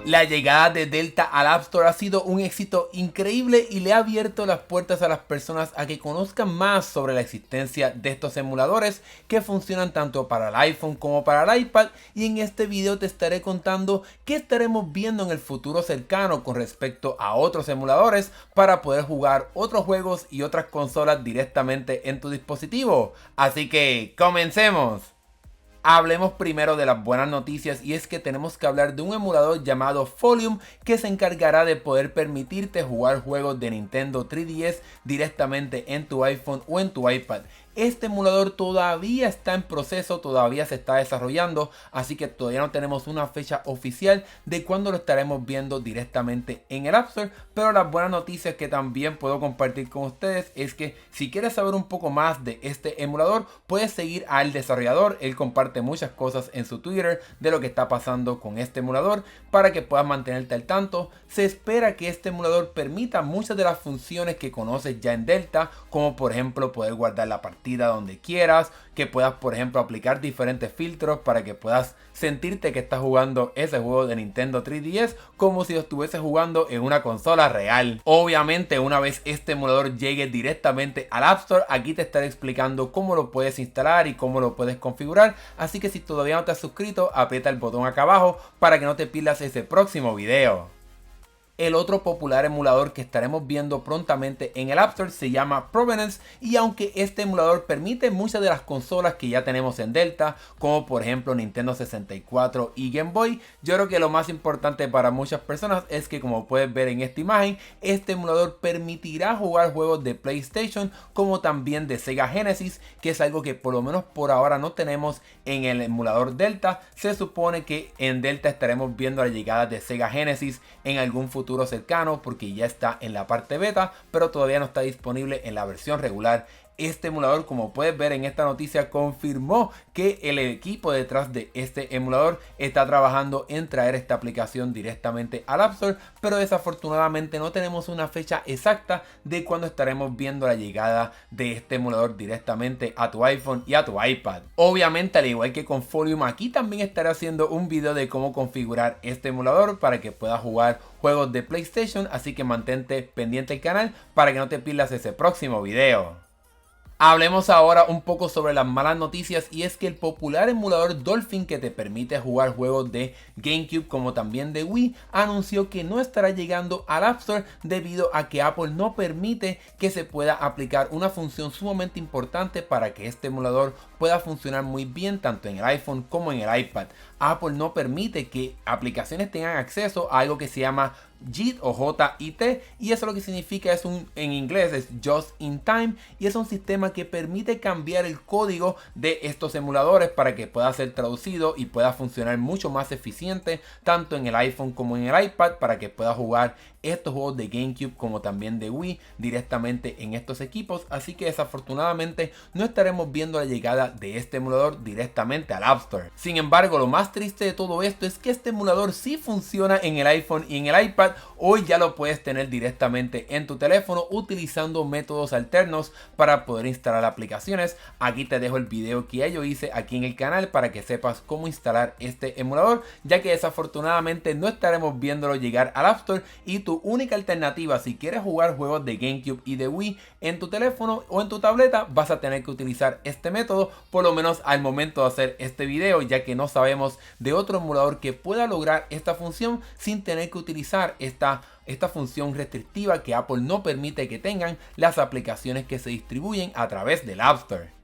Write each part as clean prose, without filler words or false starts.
La llegada de Delta al App Store ha sido un éxito increíble y le ha abierto las puertas a las personas a que conozcan más sobre la existencia de estos emuladores que funcionan tanto para el iPhone como para el iPad, y en este video te estaré contando qué estaremos viendo en el futuro cercano con respecto a otros emuladores para poder jugar otros juegos y otras consolas directamente en tu dispositivo. Así que comencemos. Hablemos primero de las buenas noticias, y es que tenemos que hablar de un emulador llamado Folium que se encargará de poder permitirte jugar juegos de Nintendo 3DS directamente en tu iPhone o en tu iPad. Este emulador todavía está en proceso, todavía se está desarrollando, así que todavía no tenemos una fecha oficial de cuándo lo estaremos viendo directamente en el App Store, pero las buenas noticias que también puedo compartir con ustedes es que si quieres saber un poco más de este emulador, puedes seguir al desarrollador. Él comparte muchas cosas en su Twitter de lo que está pasando con este emulador para que puedas mantenerte al tanto. Se espera que este emulador permita muchas de las funciones que conoces ya en Delta, como por ejemplo poder guardar la partida donde quieras, que puedas por ejemplo aplicar diferentes filtros para que puedas sentirte que estás jugando ese juego de Nintendo 3DS como si lo estuvieses jugando en una consola real. Obviamente, una vez este emulador llegue directamente al App Store, aquí te estaré explicando cómo lo puedes instalar y cómo lo puedes configurar, así que si todavía no te has suscrito, aprieta el botón acá abajo para que no te pierdas ese próximo video. El otro popular emulador que estaremos viendo prontamente en el App Store se llama Provenance, y aunque este emulador permite muchas de las consolas que ya tenemos en Delta, como por ejemplo Nintendo 64 y Game Boy, yo creo que lo más importante para muchas personas es que, como puedes ver en esta imagen, este emulador permitirá jugar juegos de PlayStation como también de Sega Genesis, que es algo que por lo menos por ahora no tenemos en el emulador Delta. Se supone que en Delta estaremos viendo la llegada de Sega Genesis en algún futuro cercano, porque ya está en la parte beta, pero todavía no está disponible en la versión regular. Este emulador, como puedes ver en esta noticia, confirmó que el equipo detrás de este emulador está trabajando en traer esta aplicación directamente al App Store, pero desafortunadamente no tenemos una fecha exacta de cuándo estaremos viendo la llegada de este emulador directamente a tu iPhone y a tu iPad. Obviamente, al igual que con Folium, aquí también estaré haciendo un video de cómo configurar este emulador para que puedas jugar juegos de PlayStation, así que mantente pendiente al canal para que no te pierdas ese próximo video. Hablemos ahora un poco sobre las malas noticias, y es que el popular emulador Dolphin, que te permite jugar juegos de GameCube como también de Wii, anunció que no estará llegando al App Store debido a que Apple no permite que se pueda aplicar una función sumamente importante para que este emulador pueda funcionar muy bien tanto en el iPhone como en el iPad. Apple no permite que aplicaciones tengan acceso a algo que se llama JIT o JIT, y eso lo que significa es en inglés es Just in Time, y es un sistema que permite cambiar el código de estos emuladores para que pueda ser traducido y pueda funcionar mucho más eficiente tanto en el iPhone como en el iPad, para que pueda jugar estos juegos de GameCube como también de Wii directamente en estos equipos. Así que desafortunadamente no estaremos viendo la llegada de este emulador directamente al App Store. Sin embargo, lo más triste de todo esto es que este emulador sí funciona en el iPhone y en el iPad. Hoy ya lo puedes tener directamente en tu teléfono utilizando métodos alternos para poder instalar aplicaciones. Aquí te dejo el video que yo hice aquí en el canal para que sepas cómo instalar este emulador, ya que desafortunadamente no estaremos viéndolo llegar al App Store, y tu única alternativa si quieres jugar juegos de GameCube y de Wii en tu teléfono o en tu tableta, vas a tener que utilizar este método, por lo menos al momento de hacer este video, ya que no sabemos de otro emulador que pueda lograr esta función sin tener que utilizar esta función restrictiva que Apple no permite que tengan las aplicaciones que se distribuyen a través del App Store.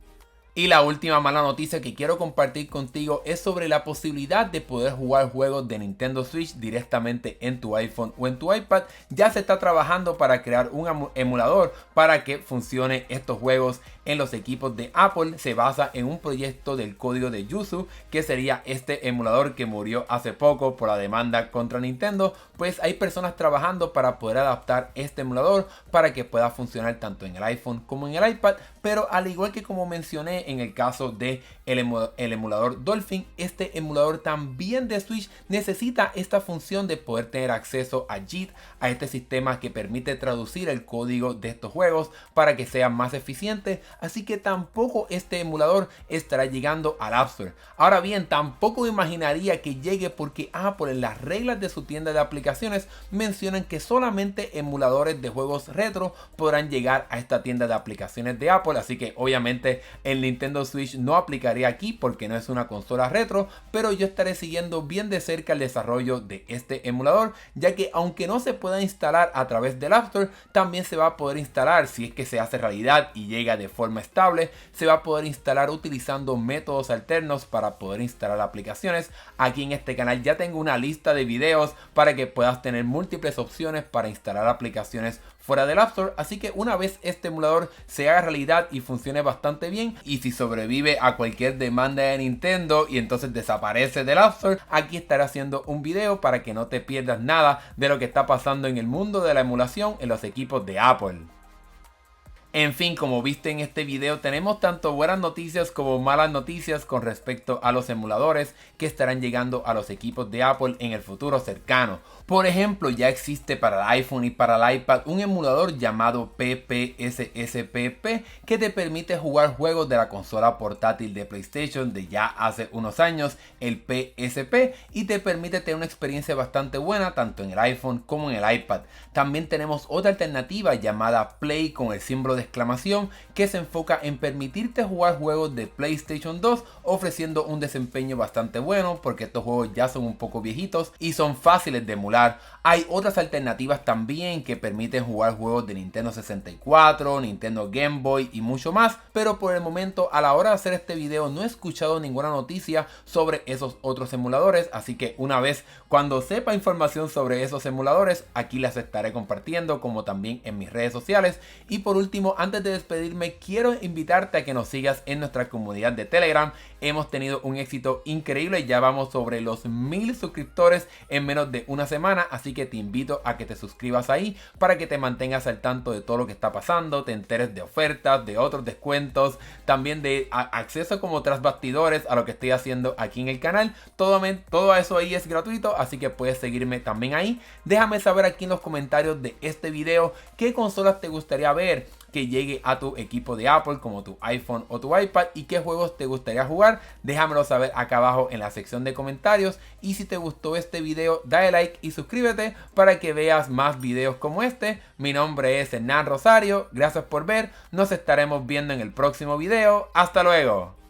Y la última mala noticia que quiero compartir contigo es sobre la posibilidad de poder jugar juegos de Nintendo Switch directamente en tu iPhone o en tu iPad. Ya se está trabajando para crear un emulador para que funcione estos juegos en los equipos de Apple. Se basa en un proyecto del código de Yuzu, que sería este emulador que murió hace poco por la demanda contra Nintendo. Pues hay personas trabajando para poder adaptar este emulador para que pueda funcionar tanto en el iPhone como en el iPad, pero al igual que como mencioné en el caso de el emulador Dolphin, este emulador también de Switch necesita esta función de poder tener acceso a JIT, a este sistema que permite traducir el código de estos juegos para que sea más eficiente. así que tampoco este emulador estará llegando al App Store. Ahora bien, tampoco me imaginaría que llegue porque Apple en las reglas de su tienda de aplicaciones mencionan que solamente emuladores de juegos retro podrán llegar a esta tienda de aplicaciones de Apple, así que obviamente el Nintendo Switch no aplicaría aquí porque no es una consola retro, pero yo estaré siguiendo bien de cerca el desarrollo de este emulador, ya que aunque no se pueda instalar a través del App Store, también se va a poder instalar, si es que se hace realidad y llega de forma estable, se va a poder instalar utilizando métodos alternos para poder instalar aplicaciones. Aquí en este canal ya tengo una lista de videos para que puedas tener múltiples opciones para instalar aplicaciones fuera del App Store, así que una vez este emulador se haga realidad y funcione bastante bien, y si sobrevive a cualquier demanda de Nintendo y entonces desaparece del App Store, aquí estaré haciendo un video para que no te pierdas nada de lo que está pasando en el mundo de la emulación en los equipos de Apple. En fin, como viste en este video, tenemos tanto buenas noticias como malas noticias con respecto a los emuladores que estarán llegando a los equipos de Apple en el futuro cercano. Por ejemplo, ya existe para el iPhone y para el iPad un emulador llamado PPSSPP que te permite jugar juegos de la consola portátil de PlayStation de ya hace unos años, el PSP, y te permite tener una experiencia bastante buena tanto en el iPhone como en el iPad. También tenemos otra alternativa llamada Play con el símbolo de exclamación que se enfoca en permitirte jugar juegos de PlayStation 2 ofreciendo un desempeño bastante bueno porque estos juegos ya son un poco viejitos y son fáciles de emular. Hay otras alternativas también que permiten jugar juegos de Nintendo 64, Nintendo Game Boy y mucho más, pero por el momento a la hora de hacer este video no he escuchado ninguna noticia sobre esos otros emuladores, así que una vez cuando sepa información sobre esos emuladores aquí las estaré compartiendo, como también en mis redes sociales. Y por último, antes de despedirme, quiero invitarte a que nos sigas en nuestra comunidad de Telegram. Hemos tenido un éxito increíble, ya vamos sobre los 1000 suscriptores en menos de una semana, así que te invito a que te suscribas ahí para que te mantengas al tanto de todo lo que está pasando, te enteres de ofertas, de otros descuentos, también de acceso como tras bastidores a lo que estoy haciendo aquí en el canal. Todo eso ahí es gratuito, así que puedes seguirme también ahí. Déjame saber aquí en los comentarios de este video qué consolas te gustaría ver que llegue a tu equipo de Apple como tu iPhone o tu iPad y qué juegos te gustaría jugar. Déjamelo saber acá abajo en la sección de comentarios, y si te gustó este video dale like y suscríbete para que veas más videos como este. Mi nombre es Hernán Rosario, gracias por ver, nos estaremos viendo en el próximo video, hasta luego.